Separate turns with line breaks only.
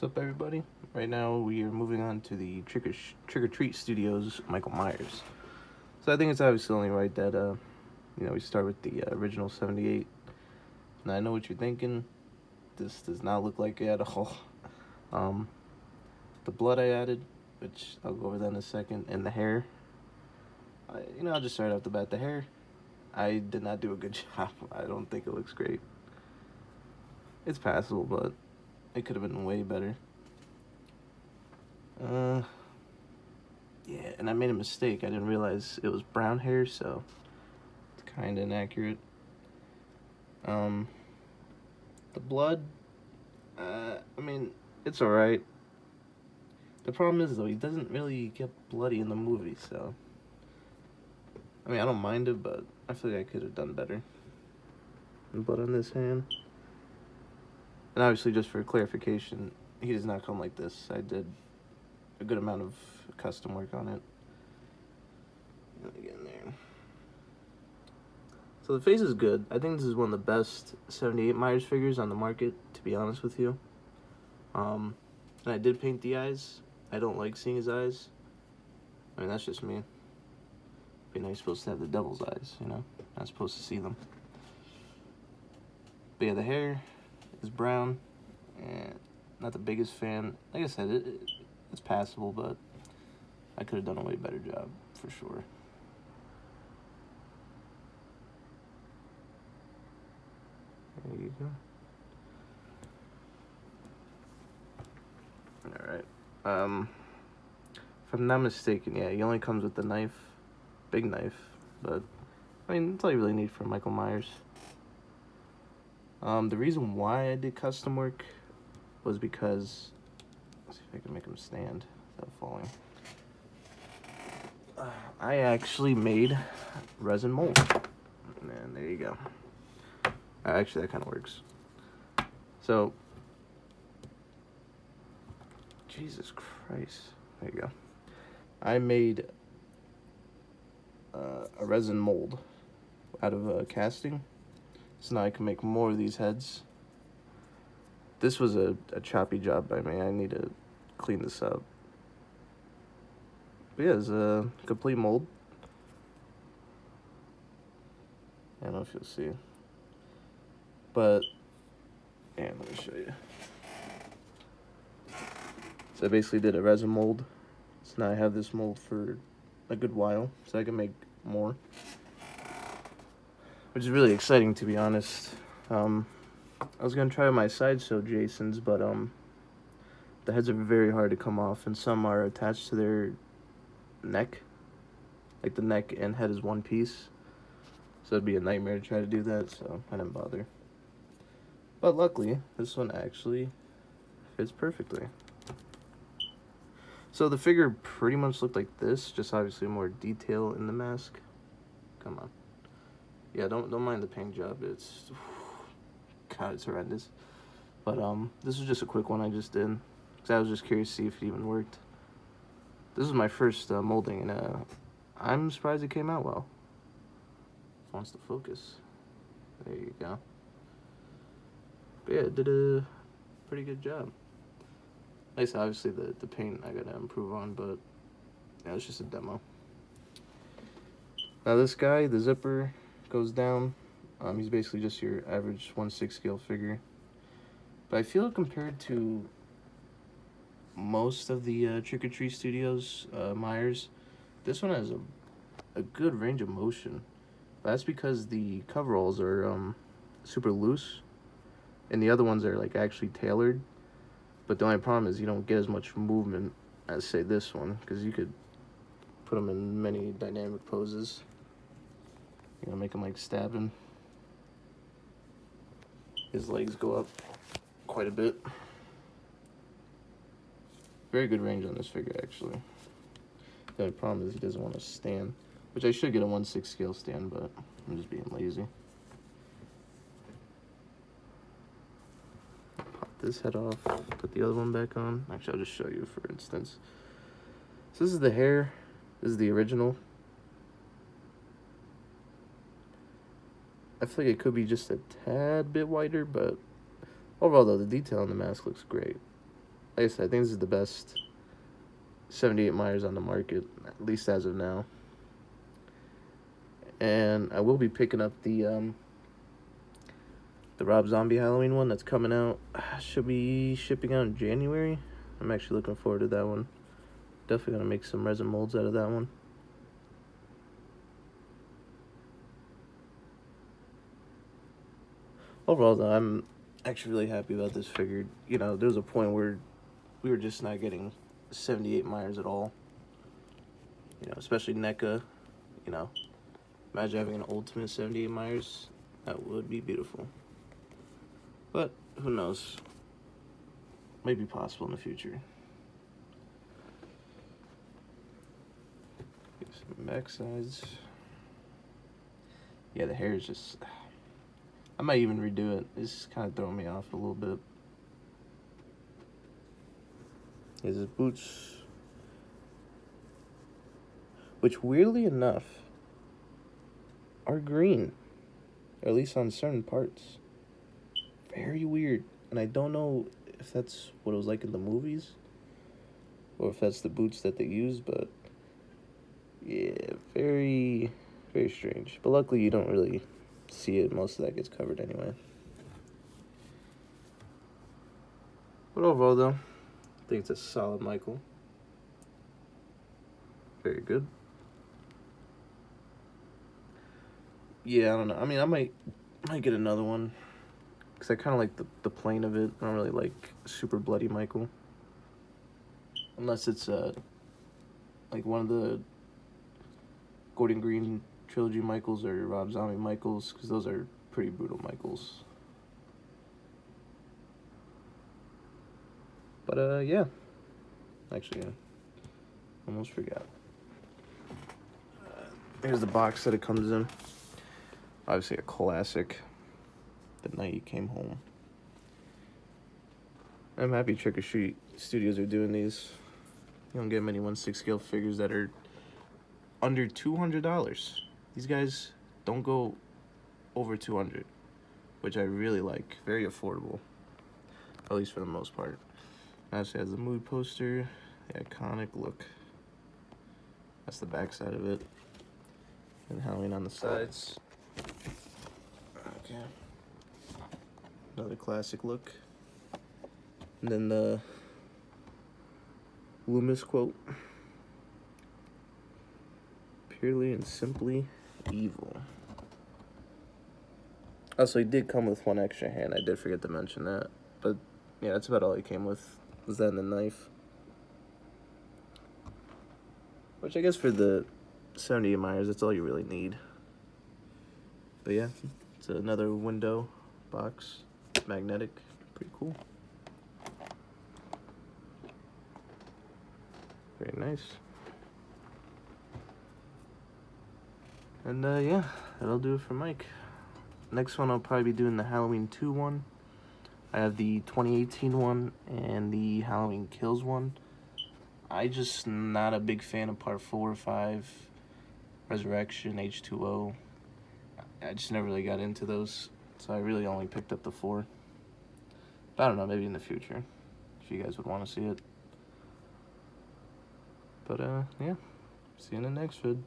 What's up, everybody? Right now, we are moving on to the Trick or Treat Studios Michael Myers. So I think it's obviously only right that we start with the original '78. And I know what you're thinking. This does not look like it at all. Um, the blood I added, which I'll go over that in a second, and the hair. I'll just start off the bat. The hair, I did not do a good job. I don't think it looks great. It's passable, but it could have been way better. Yeah, and I made a mistake. I didn't realize it was brown hair, so it's kind of inaccurate. The blood, it's alright. The problem is, though, he doesn't really get bloody in the movie, so. I don't mind it, but I feel like I could have done better. And blood on this hand. And obviously, just for clarification, he does not come like this. I did a good amount of custom work on it. Let me get in there. So the face is good. I think this is one of the best '78 Myers figures on the market, to be honest with you. And I did paint the eyes. I don't like seeing his eyes. That's just me. You're not supposed to have the devil's eyes, Not supposed to see them. But yeah, the hair is brown, and not the biggest fan. Like I said, it's passable, but I could have done a way better job, for sure. There you go. Alright. If I'm not mistaken, yeah, he only comes with the knife. Big knife. But, that's all you really need for Michael Myers. The reason why I did custom work was because... Let's see if I can make him stand without falling. I actually made resin mold. And there you go. Actually, that kind of works. So, Jesus Christ. There you go. I made a resin mold out of casting. So now I can make more of these heads. This was a choppy job by me. I need to clean this up. But yeah, it's a complete mold. I don't know if you'll see. But, yeah, let me show you. So I basically did a resin mold. So now I have this mold for a good while, so I can make more. Which is really exciting, to be honest. I was going to try my sideshow Jasons, but the heads are very hard to come off, and some are attached to their neck. Like the neck and head is one piece. So it'd be a nightmare to try to do that, so I didn't bother. But luckily, this one actually fits perfectly. So the figure pretty much looked like this, just obviously more detail in the mask. Come on. Yeah, don't mind the paint job. God, it's horrendous. But this was just a quick one I just did, because I was just curious to see if it even worked. This is my first molding, and I'm surprised it came out well. If it wants to focus. There you go. But yeah, it did a pretty good job. Like I said, obviously the paint I gotta improve on, but yeah, it's just a demo. Now this guy, the zipper goes down. He's basically just your average 1/6 scale figure. But I feel compared to most of the Trick or Treat Studios Myers, this one has a good range of motion. But that's because the coveralls are super loose, and the other ones are like actually tailored. But the only problem is you don't get as much movement as, say, this one, because you could put them in many dynamic poses. Make him like stabbing. His legs go up quite a bit. Very good range on this figure, actually. The only problem is he doesn't want to stand, which I should get a 1/6 scale stand, but I'm just being lazy. Pop this head off, put the other one back on. Actually, I'll just show you, for instance. So this is the hair. This is the original. I feel like it could be just a tad bit whiter, but overall, though, the detail on the mask looks great. like I said, I think this is the best 78 Myers on the market, at least as of now. And I will be picking up the Rob Zombie Halloween one that's coming out. Should be shipping out in January. I'm actually looking forward to that one. Definitely gonna make some resin molds out of that one. Overall, though, I'm actually really happy about this figure. You know, there was a point where we were just not getting 78 Myers at all. You know, especially NECA. You know, imagine having an ultimate 78 Myers. That would be beautiful. But who knows? Might be possible in the future. Some back sides. Yeah, the hair is just... I might even redo it. It's kind of throwing me off a little bit. Here's his boots. Which, weirdly enough, are green. Or at least on certain parts. Very weird. And I don't know if that's what it was like in the movies. Or if that's the boots that they use, but... yeah, very, very strange. But luckily you don't really see it. Most of that gets covered anyway. But overall, though, I think it's a solid Michael. Very good. Yeah, I don't know. I mean, I might get another one. Because I kind of like the plain of it. I don't really like super bloody Michael. Unless it's like one of the Gordon Green trilogy Michaels or Rob Zombie Michaels. Because those are pretty brutal Michaels. But, yeah. Actually, yeah. Almost forgot. Here's the box that it comes in. Obviously a classic. The Night You Came Home. I'm happy Trick or Treat Studios are doing these. You don't get many 1/6 scale figures that are under $200. These guys don't go over 200, which I really like. Very affordable, at least for the most part. Actually has the mood poster, the iconic look. That's the back side of it. And Halloween on the sides. Okay. Another classic look. And then the Loomis quote. Purely and simply evil. Also, he did come with one extra hand. I did forget to mention that. But, yeah, that's about all he came with. Was that and the knife. Which I guess for the 78 Myers, that's all you really need. But, yeah, it's another window box. Magnetic. Pretty cool. Very nice. And, yeah, that'll do it for Mike. Next one, I'll probably be doing the Halloween 2 one. I have the 2018 one and the Halloween Kills one. I just not a big fan of part 4 or 5, Resurrection, H2O. I just never really got into those, so I really only picked up the 4. But I don't know, maybe in the future, if you guys would want to see it. But, yeah, see you in the next vid.